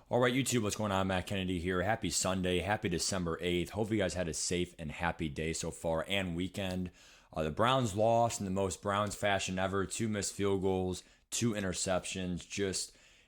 All right, YouTube, what's going on? Matt Kennedy here. Happy Sunday. Happy December 8th. Hope you guys had a safe and happy day so far and weekend. The Browns lost in the most Browns fashion ever. 2 missed field goals, 2 interceptions.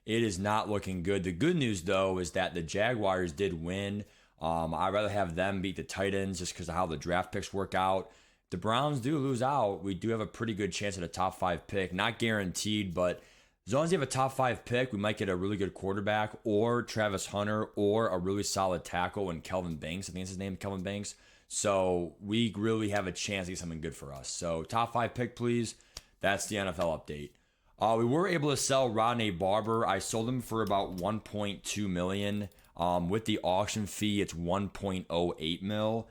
It is not looking good. The good news, though, is that the Jaguars did win. I'd rather have them beat the Titans just because of how the draft picks work out. The Browns do lose out. We do have a pretty good chance at a top 5 pick. Not guaranteed, but as long as you have a top 5 pick, we might get a really good quarterback or Travis Hunter or a really solid tackle in Kelvin Banks. I think that's his name, Kelvin Banks. So we really have a chance to get something good for us. So top 5 pick, please. That's the NFL update. We were able to sell Rodney Barber. I sold him for about 1.2 million. With the auction fee, it's 1.08 mil.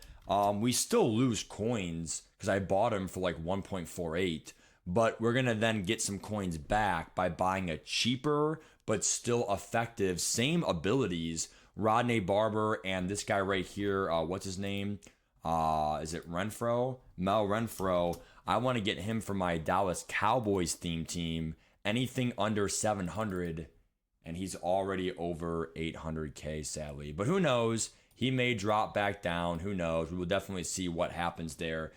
We still lose coins because I bought him for like 1.48. But we're going to then get some coins back by buying a cheaper but still effective, same abilities, Rodney Barber and this guy right here, what's his name? Is it Renfro? Mel Renfro. I want to get him for my Dallas Cowboys theme team. Anything under 700, and he's already over 800K, sadly. But who knows? He may drop back down. Who knows? We will definitely see what happens there.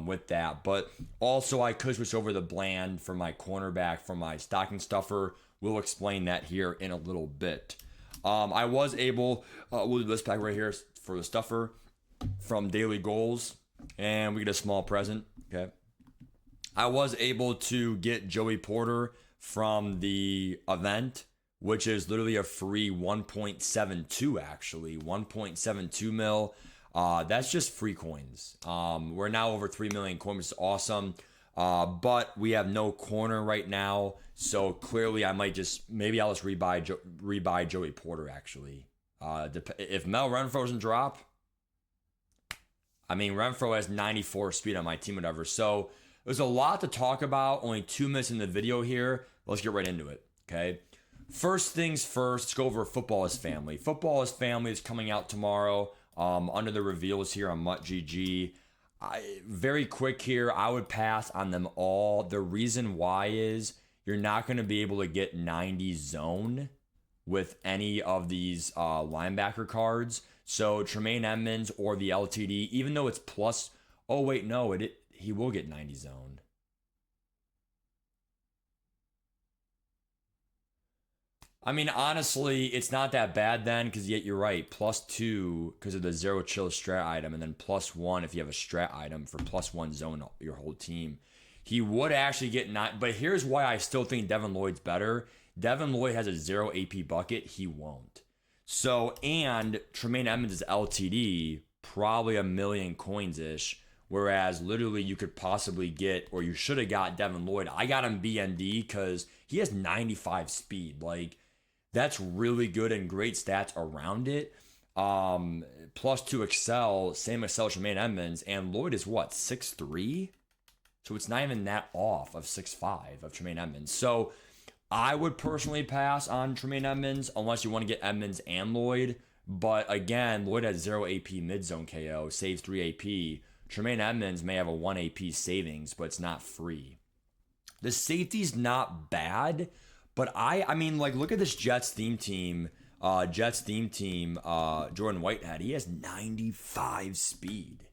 With that, but also I could switch over the Bland for my cornerback for my stocking stuffer. We'll explain that here in a little bit. I was able, we'll do this pack right here for the stuffer from Daily Goals, and we get a small present. Okay, I was able to get Joey Porter from the event, which is literally a free 1.72 actually, 1.72 mil. That's just free coins. We're now over 3 million coins. It's awesome. But we have no corner right now. So clearly maybe I'll just rebuy Joey Porter actually. If Mel Renfro doesn't drop, I mean, Renfro has 94 speed on my team, whatever. So there's a lot to talk about. Only 2 minutes in the video here. Let's get right into it. Okay. First things first, let's go over Football is Family. Football is Family is coming out tomorrow. Under the reveals here on MUT GG. Very quick here, I would pass on them all. The reason why is you're not going to be able to get 90 zone with any of these linebacker cards. So Tremaine Edmonds or the LTD, even though it's plus, oh wait, no, he will get 90 zone. I mean, honestly, it's not that bad then, because yet you're right. +2 because of the zero chill strat item, and then +1 if you have a strat item for +1 zone your whole team. He would actually get 9, but here's why I still think Devin Lloyd's better. Devin Lloyd has a 0 AP bucket. He won't. So, and Tremaine Edmonds is LTD, probably a million coins-ish, whereas literally you could possibly get, or you should have got Devin Lloyd. I got him BND because he has 95 speed. Like, that's really good and great stats around it. +2 Excel, same Excel Tremaine Edmonds, and Lloyd is what, 6'3"? So it's not even that off of 6'5" of Tremaine Edmonds. So I would personally pass on Tremaine Edmonds unless you want to get Edmonds and Lloyd. But again, Lloyd has 0 AP mid-zone KO, saves 3 AP. Tremaine Edmonds may have a 1 AP savings, but it's not free. The safety's not bad. But I mean, like, look at this Jets theme team, Jordan Whitehead. He has 95 speed.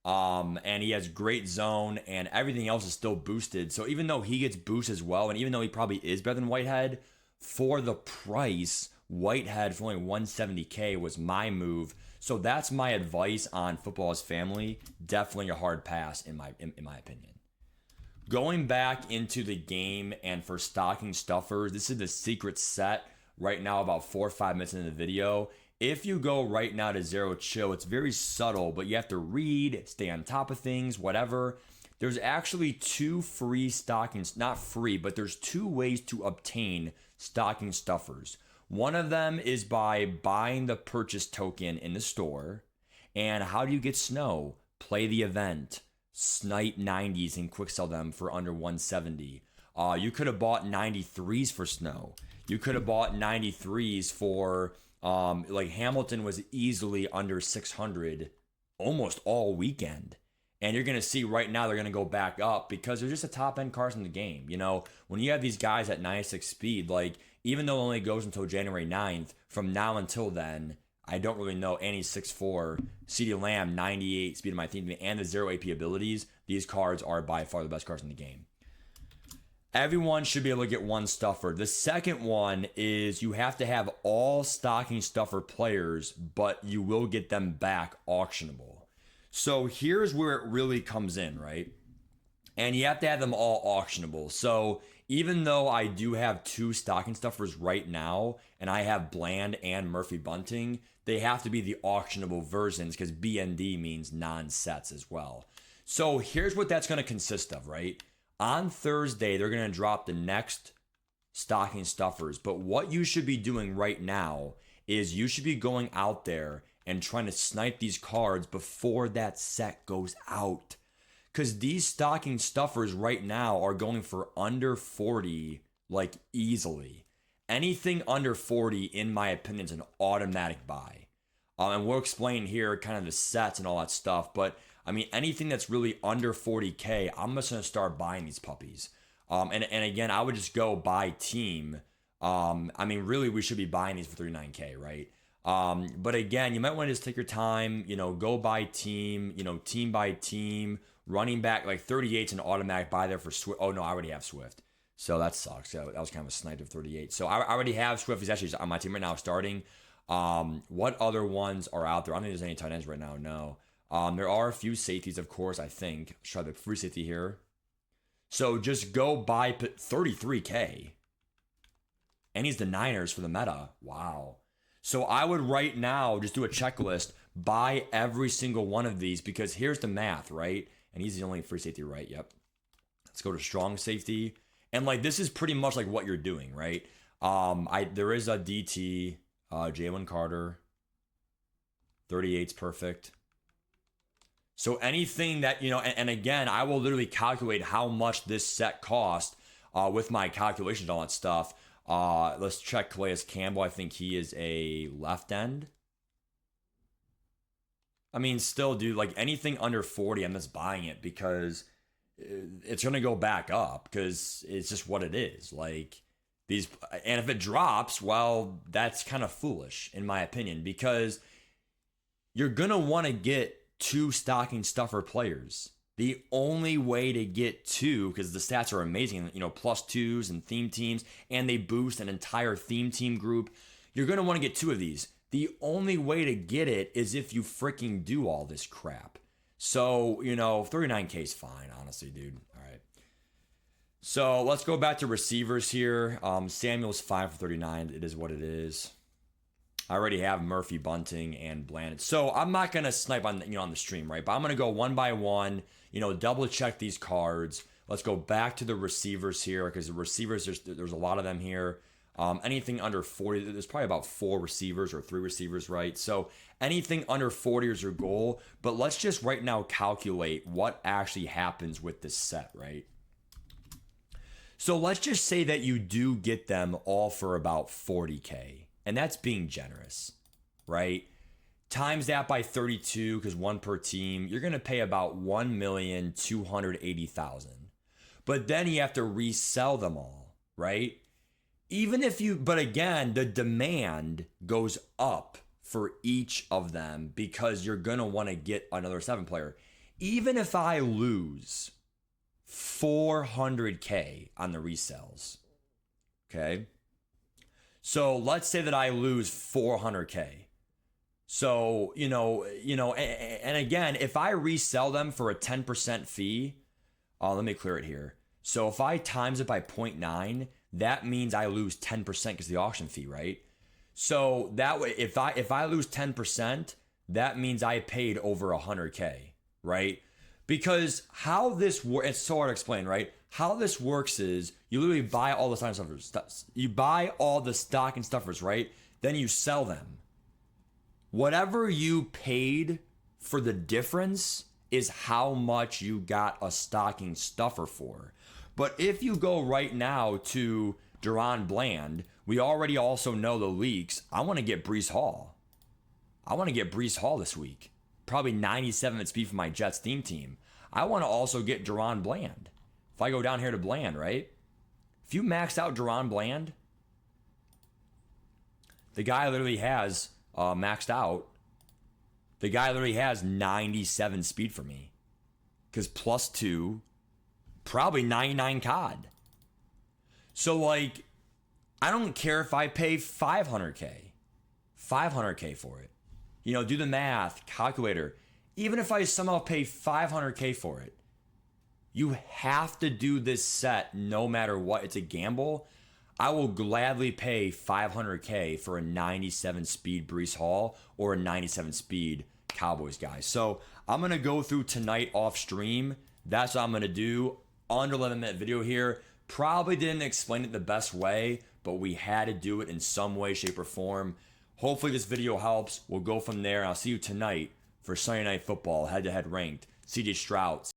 And he has great zone, and everything else is still boosted. So even though he gets boost as well, and even though he probably is better than Whitehead, for the price, Whitehead for only 170K was my move. So that's my advice on Football is Family. Definitely a hard pass in my opinion. Going back into the game and for stocking stuffers, this is the secret set right now, about 4 or 5 minutes into the video. If you go right now to zero chill, it's very subtle, but you have to read, stay on top of things, whatever. There's actually 2 free stockings, not free, but there's 2 ways to obtain stocking stuffers. One of them is by buying the purchase token in the store. And how do you get snow? Play the event. Snipe 90s and quick sell them for under 170. You could have bought 93s for snow. You could have bought 93s for like Hamilton was easily under 600 almost all weekend. And you're going to see right now they're going to go back up because they're just the top end cars in the game. You know, when you have these guys at 96 speed, like even though it only goes until January 9th, from now until then, I don't really know any 6'4", CeeDee Lamb, 98 speed of my team, and the 0 AP abilities. These cards are by far the best cards in the game. Everyone should be able to get one stuffer. The second one is you have to have all stocking stuffer players, but you will get them back auctionable. So here's where it really comes in, right? And you have to have them all auctionable. So even though I do have 2 stocking stuffers right now, and I have Bland and Murphy Bunting, they have to be the auctionable versions because BND means non-sets as well. So here's what that's going to consist of, right? On Thursday, they're going to drop the next stocking stuffers. But what you should be doing right now is you should be going out there and trying to snipe these cards before that set goes out. Because these stocking stuffers right now are going for under 40, like easily. Anything under 40, in my opinion, is an automatic buy. And we'll explain here kind of the sets and all that stuff. But I mean, anything that's really under 40K, I'm just going to start buying these puppies. And again, I would just go buy team. I mean, really, we should be buying these for 39K, right? But again, you might want to just take your time, you know, go buy team, you know, team by team, running back like 38's an automatic buy there for Swift. Oh no, I already have Swift. So that sucks. That was kind of a snipe of 38. So I already have Swift. He's actually on my team right now starting. What other ones are out there? I don't think there's any tight ends right now. No. There are a few safeties, of course, I think. Let's try the free safety here. So just go buy 33K. And he's the Niners for the meta. Wow. So I would right now just do a checklist, buy every single one of these because here's the math, right? And he's the only free safety, right? Yep. Let's go to strong safety. And like this is pretty much like what you're doing, right? There is a DT, Jalen Carter. 38's perfect. So anything that, you know, and again, I will literally calculate how much this set cost with my calculations, all that stuff. Let's check Calais Campbell. I think he is a left end. I mean, still, dude, like anything under 40, I'm just buying it because it's going to go back up because it's just what it is. Like these, and if it drops, well, that's kind of foolish in my opinion because you're going to want to get 2 stocking stuffer players. The only way to get 2, because the stats are amazing, you know, +2s and theme teams, and they boost an entire theme team group. You're going to want to get 2 of these. The only way to get it is if you freaking do all this crap. So, you know, 39K is fine, honestly, dude. All right. So let's go back to receivers here. Samuel's 5 for 39. It is what it is. I already have Murphy, Bunting, and Bland. So I'm not gonna snipe on on the stream, right? But I'm gonna go one by one. You know, double check these cards. Let's go back to the receivers here because the receivers there's a lot of them here. Anything under 40, there's probably about 4 receivers or 3 receivers, right? So anything under 40 is your goal. But let's just right now calculate what actually happens with this set, right? So let's just say that you do get them all for about 40K. And that's being generous, right? Times that by 32, because 1 per team, you're going to pay about 1,280,000. But then you have to resell them all, right? Even if you, but again, the demand goes up for each of them because you're going to want to get another 7 player. Even if I lose 400K on the resells, okay? So let's say that I lose 400K. So, and again, if I resell them for a 10% fee, let me clear it here. So if I times it by 0.9, that means I lose 10% because of the auction fee, right? So that way, if I lose 10%, that means I paid over 100K, right? Because how this works, it's so hard to explain, right? How this works is you literally buy all the stocking stuffers. You buy all the stocking stuffers, right? Then you sell them. Whatever you paid for the difference is how much you got a stocking stuffer for. But if you go right now to Duron Bland, we already also know the leaks. I want to get Breece Hall. I want to get Breece Hall this week. Probably 97 at speed for my Jets theme team. I want to also get Deron Bland. If I go down here to Bland, right? If you maxed out Deron Bland, the guy literally has maxed out. The guy literally has 97 speed for me. Because +2, probably 99 COD. So, like, I don't care if I pay $500K for it. You know, do the math, calculator. Even if I somehow pay $500K for it, you have to do this set no matter what. It's a gamble. I will gladly pay $500K for a 97 speed Breece Hall or a 97 speed Cowboys guy. So I'm going to go through tonight off stream. That's what I'm going to do. Under 11-minute video here. Probably didn't explain it the best way, but we had to do it in some way, shape, or form. Hopefully this video helps. We'll go from there. I'll see you tonight for Sunday Night Football, head-to-head ranked. CJ Stroud.